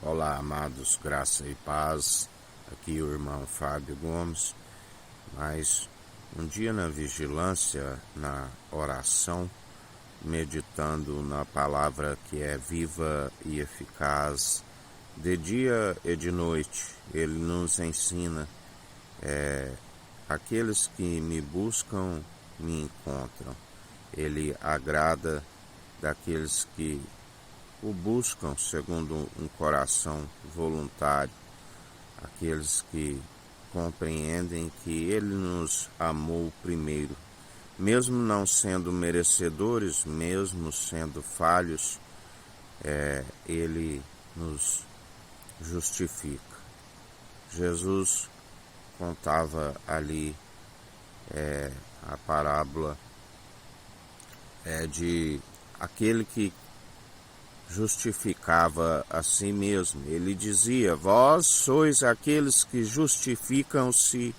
Olá, amados, graça e paz. Aqui o irmão Fábio Gomes. Mais um dia na vigilância, na oração, meditando na palavra que é viva e eficaz. De dia e de noite, ele nos ensina. Aqueles que me buscam, me encontram. Ele agrada daqueles que o buscam segundo um coração voluntário, aqueles que compreendem que Ele nos amou primeiro, mesmo não sendo merecedores, mesmo sendo falhos, Ele nos justifica. Jesus contava ali a parábola de aquele que justificava a si mesmo. Ele dizia: vós sois aqueles que justificam-se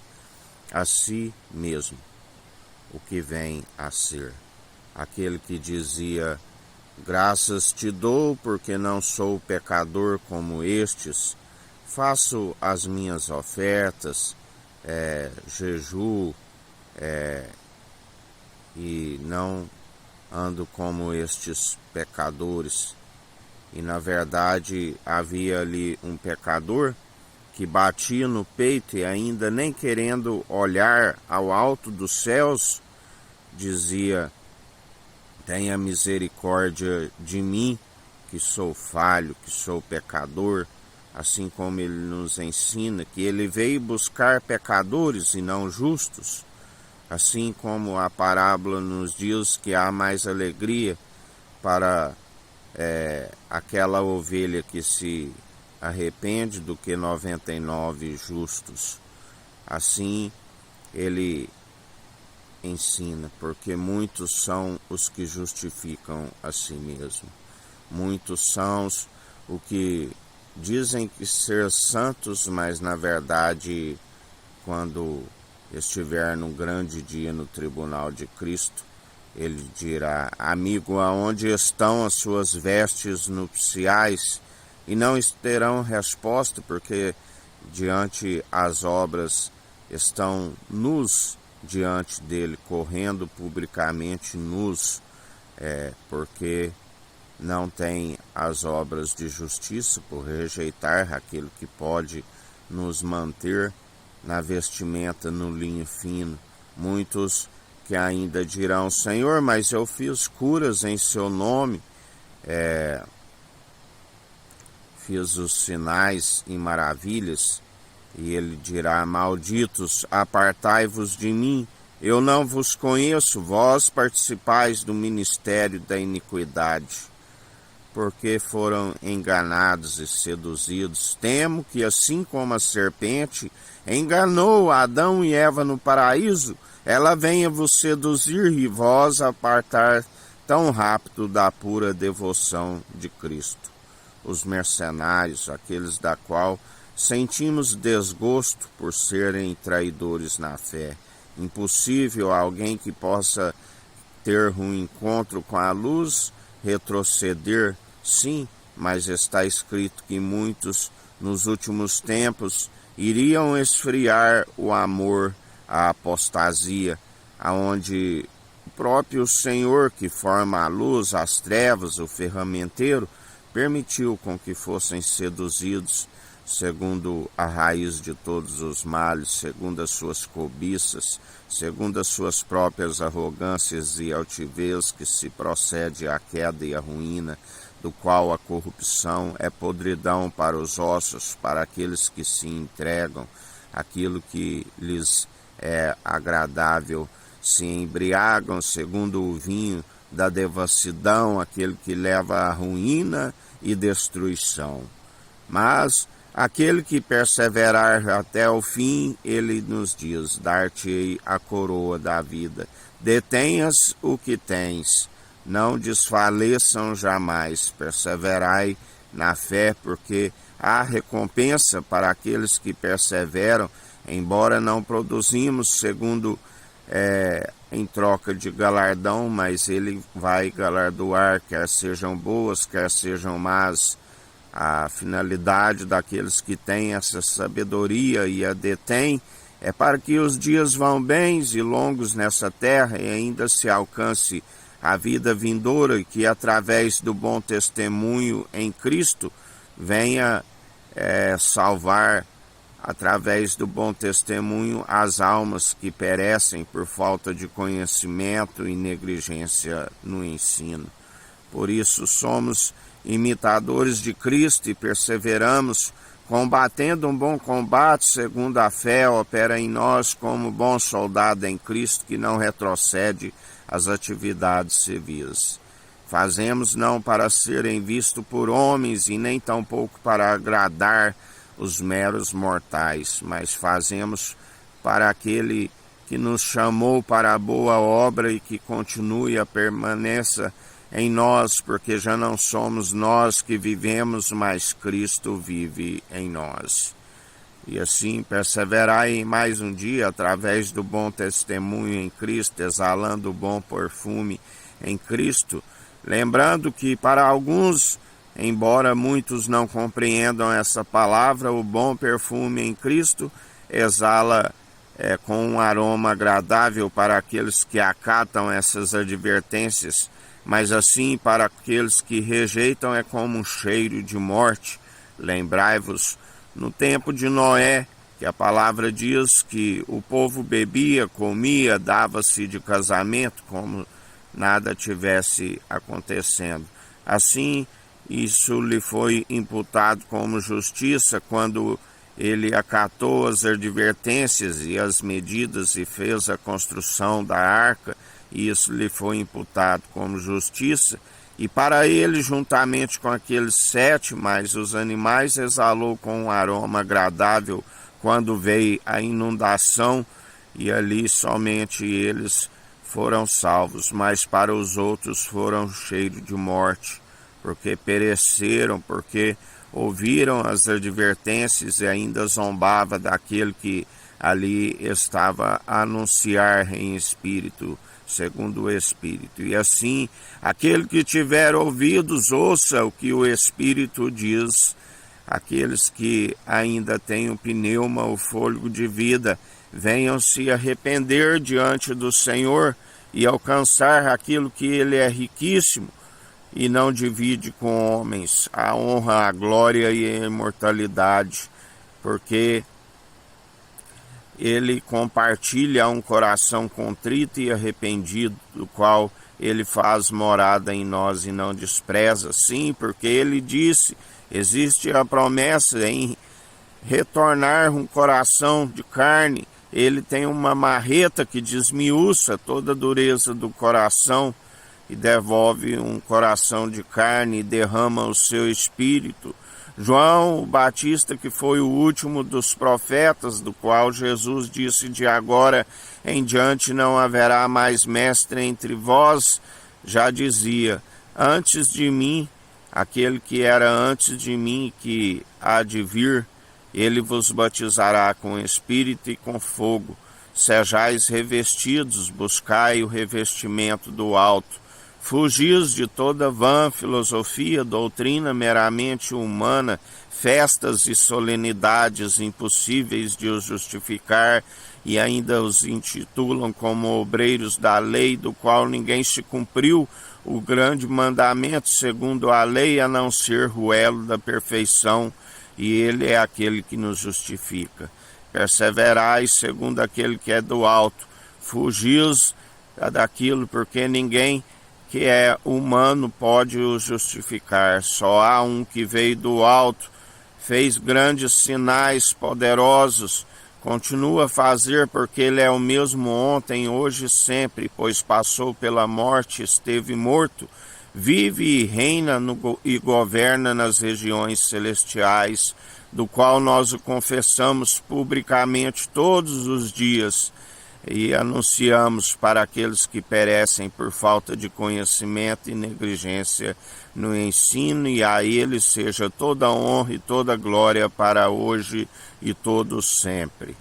a si mesmo, o que vem a ser. Aquele que dizia: graças te dou porque não sou pecador como estes, faço as minhas ofertas, jejuo, e não ando como estes pecadores. E na verdade havia ali um pecador que batia no peito e ainda nem querendo olhar ao alto dos céus, dizia: tenha misericórdia de mim, que sou falho, que sou pecador. Assim como ele nos ensina que ele veio buscar pecadores e não justos, assim como a parábola nos diz que há mais alegria para aquela ovelha que se arrepende do que 99 justos. Assim ele ensina, porque muitos são os que justificam a si mesmo. Muitos são os que dizem que ser santos, mas na verdade, quando estiver num grande dia no tribunal de Cristo, ele dirá: amigo, aonde estão as suas vestes nupciais? E não terão resposta, porque diante as obras estão nus diante dele, correndo publicamente nus, porque não tem as obras de justiça, por rejeitar aquilo que pode nos manter na vestimenta, no linho fino. Muitos que ainda dirão: Senhor, mas eu fiz curas em seu nome, fiz os sinais e maravilhas. E ele dirá: malditos, apartai-vos de mim, eu não vos conheço, vós participais do ministério da iniquidade. Porque foram enganados e seduzidos. Temo que, assim como a serpente enganou Adão e Eva no paraíso, ela venha vos seduzir e vós apartar tão rápido da pura devoção de Cristo. Os mercenários, aqueles da qual sentimos desgosto por serem traidores na fé. Impossível alguém que possa ter um encontro com a luz retroceder, sim, mas está escrito que muitos nos últimos tempos iriam esfriar o amor à apostasia, aonde o próprio Senhor, que forma a luz, as trevas, o ferramenteiro, permitiu com que fossem seduzidos segundo a raiz de todos os males, segundo as suas cobiças, segundo as suas próprias arrogâncias e altivez, que se procede à queda e à ruína, do qual a corrupção é podridão para os ossos, para aqueles que se entregam, aquilo que lhes é agradável, se embriagam segundo o vinho da devassidão, aquele que leva à ruína e destruição. Mas aquele que perseverar até o fim, ele nos diz: dar-te-ei a coroa da vida. Detenhas o que tens, não desfaleçam jamais, perseverai na fé, porque há recompensa para aqueles que perseveram, embora não produzimos segundo em troca de galardão, mas ele vai galardoar, quer sejam boas, quer sejam más A finalidade daqueles que têm essa sabedoria e a detêm é para que os dias vão bens e longos nessa terra e ainda se alcance a vida vindoura e que através do bom testemunho em Cristo venha salvar através do bom testemunho as almas que perecem por falta de conhecimento e negligência no ensino. Por isso somos imitadores de Cristo e perseveramos, combatendo um bom combate segundo a fé opera em nós como bom soldado em Cristo que não retrocede às atividades civis. Fazemos não para serem vistos por homens e nem tampouco para agradar os meros mortais, mas fazemos para aquele que nos chamou para a boa obra e que continue a permaneça em nós, porque já não somos nós que vivemos, mas Cristo vive em nós. E assim perseverai em mais um dia, através do bom testemunho em Cristo, exalando o bom perfume em Cristo, lembrando que para alguns, embora muitos não compreendam essa palavra, o bom perfume em Cristo exala com um aroma agradável para aqueles que acatam essas advertências, mas assim para aqueles que rejeitam é como um cheiro de morte. Lembrai-vos, no tempo de Noé, que a palavra diz que o povo bebia, comia, dava-se de casamento, como nada tivesse acontecendo. Assim, isso lhe foi imputado como justiça quando ele acatou as advertências e as medidas e fez a construção da arca, e isso lhe foi imputado como justiça, e para ele, juntamente com aqueles 7 mais os animais, exalou com um aroma agradável quando veio a inundação, e ali somente eles foram salvos, mas para os outros foram cheiro de morte, porque pereceram, porque ouviram as advertências e ainda zombava daquele que ali estava a anunciar em espírito, segundo o Espírito. E assim, aquele que tiver ouvidos, ouça o que o Espírito diz. Aqueles que ainda têm o pneuma, o fôlego de vida, venham se arrepender diante do Senhor e alcançar aquilo que Ele é riquíssimo e não divide com homens, a honra, a glória e a imortalidade, porque Ele compartilha um coração contrito e arrependido, do qual Ele faz morada em nós e não despreza. Sim, porque Ele disse, existe a promessa em retornar um coração de carne. Ele tem uma marreta que desmiuça toda a dureza do coração e devolve um coração de carne e derrama o seu espírito. João o Batista, que foi o último dos profetas, do qual Jesus disse, de agora em diante não haverá mais mestre entre vós, já dizia, antes de mim, aquele que era antes de mim, que há de vir, ele vos batizará com espírito e com fogo. Sejais revestidos, buscai o revestimento do alto. Fugis de toda vã filosofia, doutrina meramente humana, festas e solenidades impossíveis de os justificar, e ainda os intitulam como obreiros da lei, do qual ninguém se cumpriu o grande mandamento segundo a lei, a não ser o elo da perfeição, e ele é aquele que nos justifica. Perseverai segundo aquele que é do alto, fugis daquilo, porque ninguém que é humano pode o justificar. Só há um que veio do alto, fez grandes sinais poderosos, continua a fazer, porque ele é o mesmo ontem, hoje e sempre, pois passou pela morte, esteve morto, vive e reina e governa nas regiões celestiais, do qual nós o confessamos publicamente todos os dias, e anunciamos para aqueles que perecem por falta de conhecimento e negligência no ensino, e a ele seja toda honra e toda glória para hoje e todo sempre.